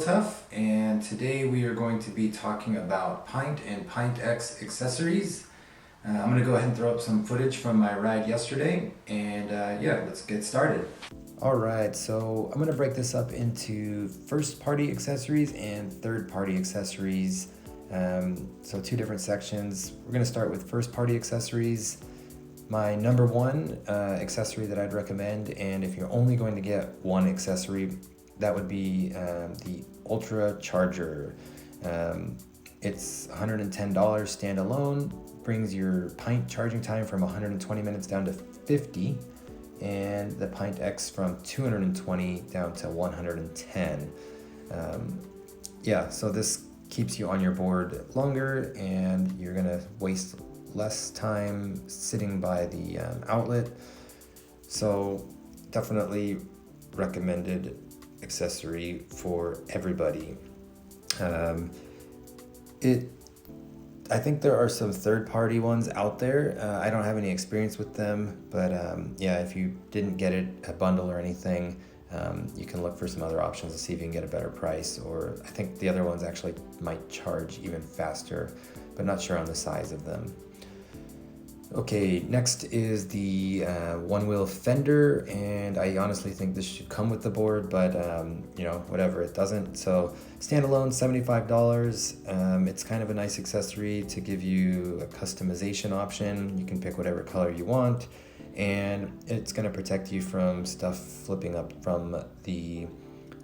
Tough, and today we are going to be talking about Pint and Pint X accessories. I'm going to go ahead and throw up some footage from my ride yesterday, and yeah, let's get started. Alright, so I'm going to break this up into first-party accessories and third-party accessories. So two different sections. We're going to start with first-party accessories. My number one accessory that I'd recommend, and if you're only going to get one accessory, that would be the Ultra Charger. It's $110 standalone, brings your Pint charging time from 120 minutes down to 50, and the Pint X from 220 down to 110. Yeah, so this keeps you on your board longer, and you're gonna waste less time sitting by the outlet. So definitely recommended accessory for everybody. I think there are some third-party ones out there. I don't have any experience with them, but yeah, if you didn't get it a bundle or anything, you can look for some other options to see if you can get a better price, or I think the other ones actually might charge even faster, but not sure on the size of them. Okay, next is the one-wheel Fender, and I honestly think this should come with the board, but you know, whatever, it doesn't. So standalone, $75. It's kind of a nice accessory to give you a customization option. You can pick whatever color you want, and it's going to protect you from stuff flipping up from the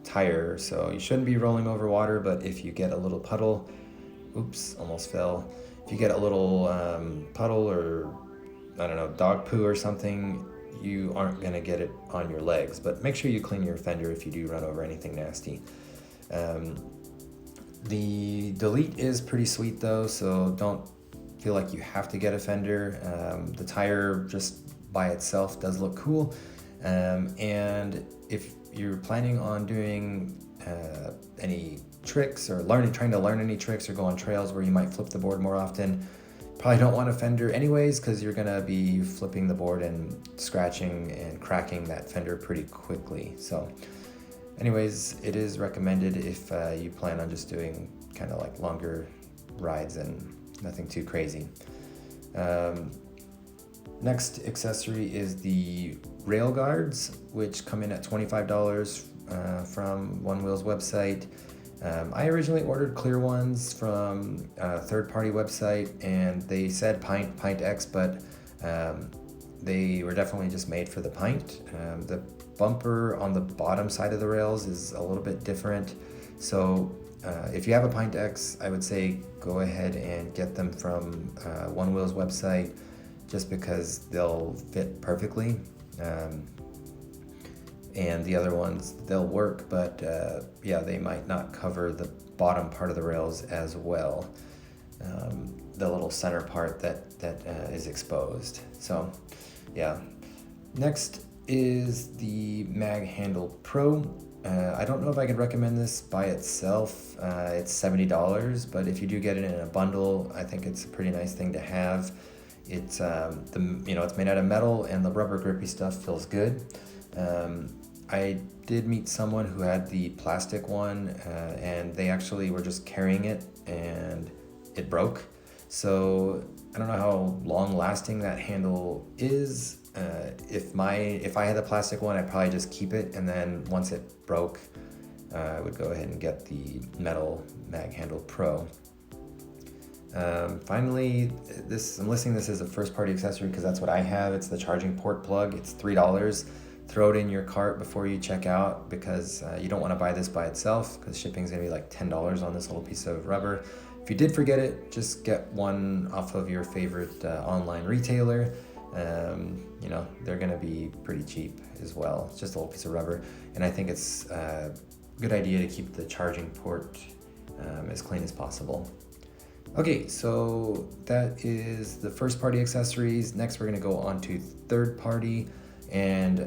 tire. So you shouldn't be rolling over water, but if you get a little puddle, oops, almost fell. If you get a little puddle or, I don't know, dog poo or something, you aren't going to get it on your legs. But make sure you clean your fender if you do run over anything nasty. The delete is pretty sweet though, so don't feel like you have to get a fender. The tire just by itself does look cool. And if you're planning on doing any tricks or trying to learn any tricks or go on trails where you might flip the board more often, probably don't want a fender anyways, because you're gonna be flipping the board and scratching and cracking that fender pretty quickly. So anyways, it is recommended if you plan on just doing kind of like longer rides and nothing too crazy. Next accessory is the rail guards, which come in at $25 from One Wheel's website. I originally ordered clear ones from a third-party website, and they said Pint X, but they were definitely just made for the Pint. The bumper on the bottom side of the rails is a little bit different, so if you have a Pint X, I would say go ahead and get them from One Wheel's website, just because they'll fit perfectly. And the other ones, they'll work, but yeah, they might not cover the bottom part of the rails as well, the little center part that is exposed. So yeah. Next is the MagHandle Pro. I don't know if I could recommend this by itself. It's $70, but if you do get it in a bundle, I think it's a pretty nice thing to have. It's it's made out of metal, and the rubber grippy stuff feels good. I did meet someone who had the plastic one, and they actually were just carrying it and it broke. So I don't know how long lasting that handle is. If I had the plastic one, I'd probably just keep it, and then once it broke, I would go ahead and get the metal MagHandle Pro. Finally, I'm listing this as a first-party accessory because that's what I have. It's the charging port plug. It's $3. Throw it in your cart before you check out, because you don't want to buy this by itself, because shipping is going to be like $10 on this little piece of rubber. If you did forget it, just get one off of your favorite online retailer. They're going to be pretty cheap as well. It's just a little piece of rubber, and I think it's a good idea to keep the charging port as clean as possible. Okay, so that is the first party accessories. Next, we're going to go on to third party. And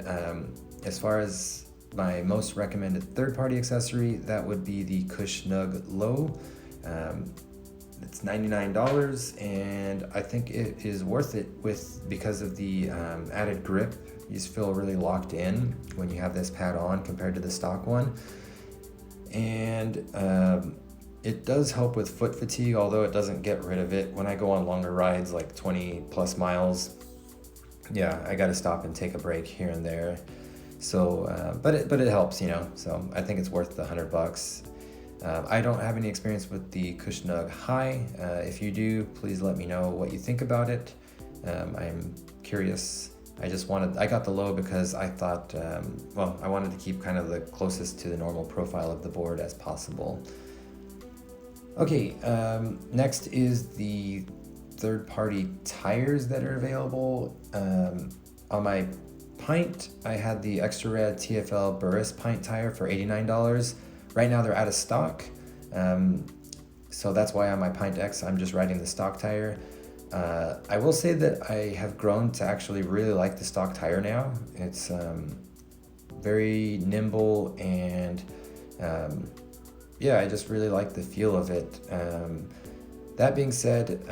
as far as my most recommended third party accessory, that would be the Kush Nug Low. It's $99, and I think it is worth it because of the added grip. You just feel really locked in when you have this pad on compared to the stock one. And and it does help with foot fatigue, although it doesn't get rid of it. When I go on longer rides, like 20 plus miles, yeah, I gotta stop and take a break here and there. So, but it helps, you know. So I think it's worth the $100. I don't have any experience with the Kush Nug High. If you do, please let me know what you think about it. I'm curious. I got the low because I thought, I wanted to keep kind of the closest to the normal profile of the board as possible. Okay, next is the third-party tires that are available. On my Pint, I had the Extra Red TFL Burris Pint tire for $89. Right now they're out of stock, so that's why on my Pint X I'm just riding the stock tire. I will say that I have grown to actually really like the stock tire now. It's very nimble, and yeah, I just really like the feel of it. That being said,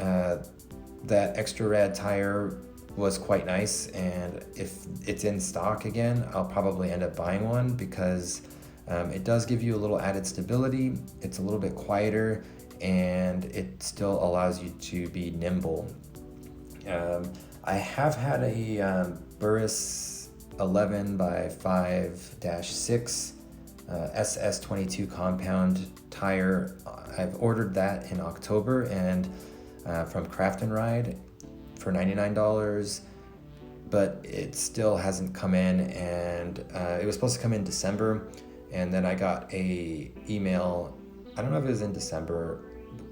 that Extra Rad tire was quite nice, and if it's in stock again, I'll probably end up buying one because it does give you a little added stability. It's a little bit quieter, and it still allows you to be nimble. I have had a Burris 11 by 5-6 SS22 compound tire. I've ordered that in October and from Craft and Ride for $99, but it still hasn't come in, and it was supposed to come in December, and then I got a email, I don't know if it was in December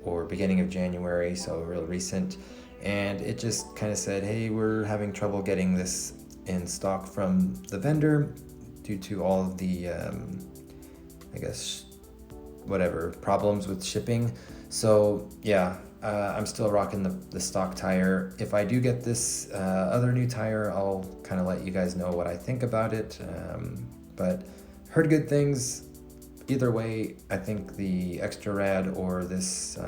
or beginning of January, so real recent, and it just kind of said, hey, we're having trouble getting this in stock from the vendor due to all of the whatever problems with shipping. So yeah, I'm still rocking the stock tire. If I do get this other new tire, I'll kind of let you guys know what I think about it. But heard good things. Either way, I think the Extra Rad or this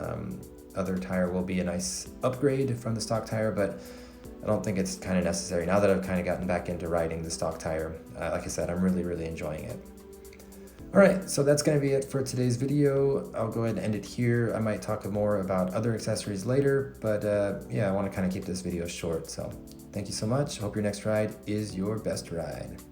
other tire will be a nice upgrade from the stock tire, but I don't think it's kind of necessary now that I've kind of gotten back into riding the stock tire. Like I said, I'm really, really enjoying it. All right, so that's going to be it for today's video. I'll go ahead and end it here. I might talk more about other accessories later, but yeah, I want to kind of keep this video short. So thank you so much. Hope your next ride is your best ride.